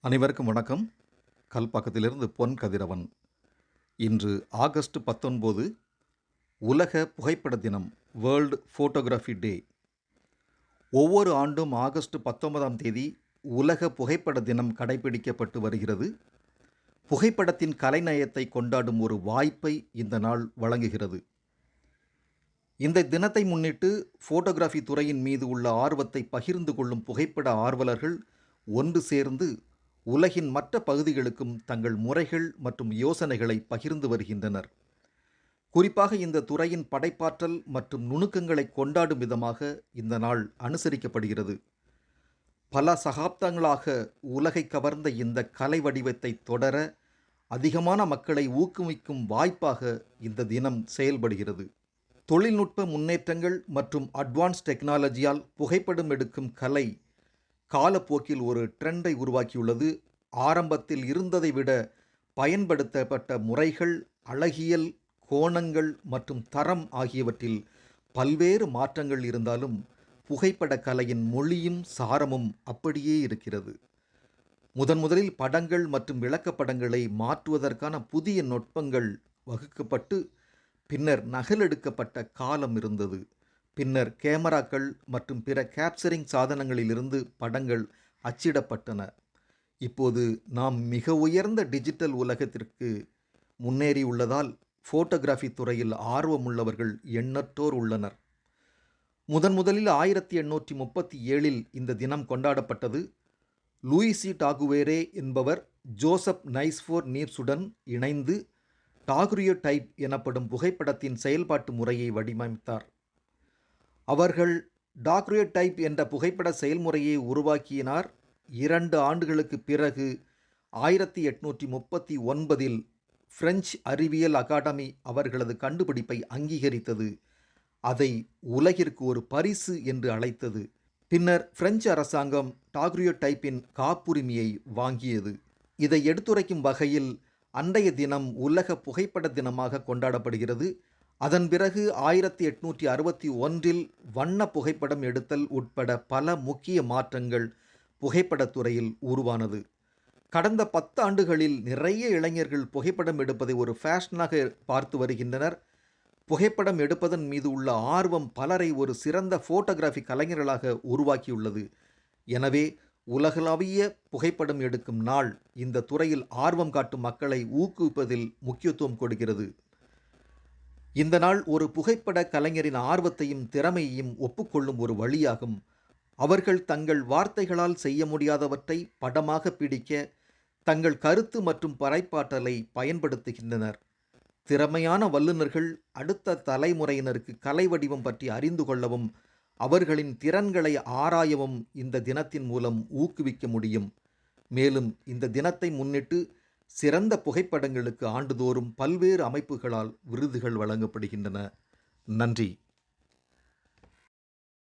அனைவருக்கும் வணக்கம். கல்பாக்கத்திலிருந்து பொன் கதிரவன். இன்று ஆகஸ்ட் 19 உலக புகைப்பட தினம், வேர்ல்டு ஃபோட்டோகிராஃபி டே. ஒவ்வொரு ஆண்டும் ஆகஸ்ட் 19ஆம் தேதி உலக புகைப்பட தினம் கடைபிடிக்கப்பட்டு வருகிறது. புகைப்படத்தின் கலைநயத்தை கொண்டாடும் ஒரு வாய்ப்பை இந்த நாள் வழங்குகிறது. இந்த தினத்தை முன்னிட்டு ஃபோட்டோகிராஃபி துறையின் மீது உள்ள ஆர்வத்தை பகிர்ந்து கொள்ளும் புகைப்பட ஆர்வலர்கள் ஒன்று சேர்ந்து உலகின் மற்ற பகுதிகளுக்கும் தங்கள் முறைகள் மற்றும் யோசனைகளை பகிர்ந்து வருகின்றனர். குறிப்பாக இந்த துறையின் படைப்பாற்றல் மற்றும் நுணுக்கங்களை கொண்டாடும் விதமாக இந்த நாள் அனுசரிக்கப்படுகிறது. பல சகாப்தங்களாக உலகை கவர்ந்த இந்த கலை வடிவத்தை தொடர அதிகமான மக்களை ஊக்குவிக்கும் வாய்ப்பாக இந்த தினம் செயல்படுகிறது. தொழில்நுட்ப முன்னேற்றங்கள் மற்றும் அட்வான்ஸ் டெக்னாலஜியால் புகைப்படம் எடுக்கும் கலை காலப்போக்கில் ஒரு ட்ரெண்டை உருவாக்கியுள்ளது. ஆரம்பத்தில் இருந்ததை விட பயன்படுத்தப்பட்ட முறைகள், அழகியல், கோணங்கள் மற்றும் தரம் ஆகியவற்றில் பல்வேறு மாற்றங்கள் இருந்தாலும் புகைப்பட கலையின் மொழியும் சாரமும் அப்படியே இருக்கிறது. முதலில் படங்கள் மற்றும் விளக்கப்படங்களை மாற்றுவதற்கான புதிய நுட்பங்கள் வகுக்கப்பட்டு பின்னர் நகலெடுக்கப்பட்ட காலம் இருந்தது. பின்னர் கேமராக்கள் மற்றும் பிற கேப்சரிங் சாதனங்களிலிருந்து படங்கள் அச்சிடப்பட்டன. இப்போது நாம் மிக உயர்ந்த டிஜிட்டல் உலகத்திற்கு முன்னேறியுள்ளதால் ஃபோட்டோகிராஃபி துறையில் ஆர்வமுள்ளவர்கள் எண்ணற்றோர் உள்ளனர். முதலில் 1837இல் இந்த தினம் கொண்டாடப்பட்டது. லூயிசி டாகுவேரே என்பவர் ஜோசப் நைஸ்ஃபோர் நீர்ஸுடன் இணைந்து டாகுரியோடைப் எனப்படும் புகைப்படத்தின் செயல்பாட்டு முறையை வடிவமைத்தார். அவர்கள் டாகுரியோடைப் என்ற புகைப்பட செயல்முறையை உருவாக்கினார். 2 ஆண்டுகளுக்கு பிறகு 1839இல் பிரெஞ்சு அறிவியல் அகாடமி அவர்களது கண்டுபிடிப்பை அங்கீகரித்தது. அதை உலகிற்கு ஒரு பரிசு என்று அழைத்தது. பின்னர் பிரெஞ்சு அரசாங்கம் டாகுரியோடைப்பின் காப்புரிமையை வாங்கியது. இதை எடுத்துரைக்கும் வகையில் அன்றைய தினம் உலக புகைப்பட தினமாக கொண்டாடப்படுகிறது. அதன் பிறகு 1861இல் வண்ண புகைப்படம் எடுத்தல் உட்பட பல முக்கிய மாற்றங்கள் புகைப்படத்துறையில் உருவானது. கடந்த 10 ஆண்டுகளில் நிறைய இளைஞர்கள் புகைப்படம் எடுப்பதை ஒரு ஃபேஷனாக பார்த்து வருகின்றனர். புகைப்படம் எடுப்பதன் மீது உள்ள ஆர்வம் பலரை ஒரு சிறந்த ஃபோட்டோகிராஃபி கலைஞர்களாக உருவாக்கியுள்ளது. எனவே உலகளாவிய புகைப்படம் எடுக்கும் நாள் இந்த துறையில் ஆர்வம் காட்டும் மக்களை ஊக்குவிப்பதில் முக்கியத்துவம் கொடுக்கிறது. இந்த நாள் ஒரு புகைப்பட கலைஞரின் ஆர்வத்தையும் திறமையையும் ஒப்புக்கொள்ளும் ஒரு வழியாகும். அவர்கள் தங்கள் வார்த்தைகளால் செய்ய முடியாதவற்றை படமாக பிடிக்க தங்கள் கருத்து மற்றும் படைப்பாற்றலை பயன்படுத்துகின்றனர். திறமையான வல்லுநர்கள் அடுத்த தலைமுறையினருக்கு கலை வடிவம் பற்றி அறிந்து கொள்ளவும் அவர்களின் திறன்களை ஆராயவும் இந்த தினத்தின் மூலம் ஊக்குவிக்க முடியும். மேலும் இந்த தினத்தை முன்னிட்டு சிறந்த புகைப்படங்களுக்கு ஆண்டுதோறும் பல்வேறு அமைப்புகளால் விருதுகள் வழங்கப்படுகின்றன. நன்றி.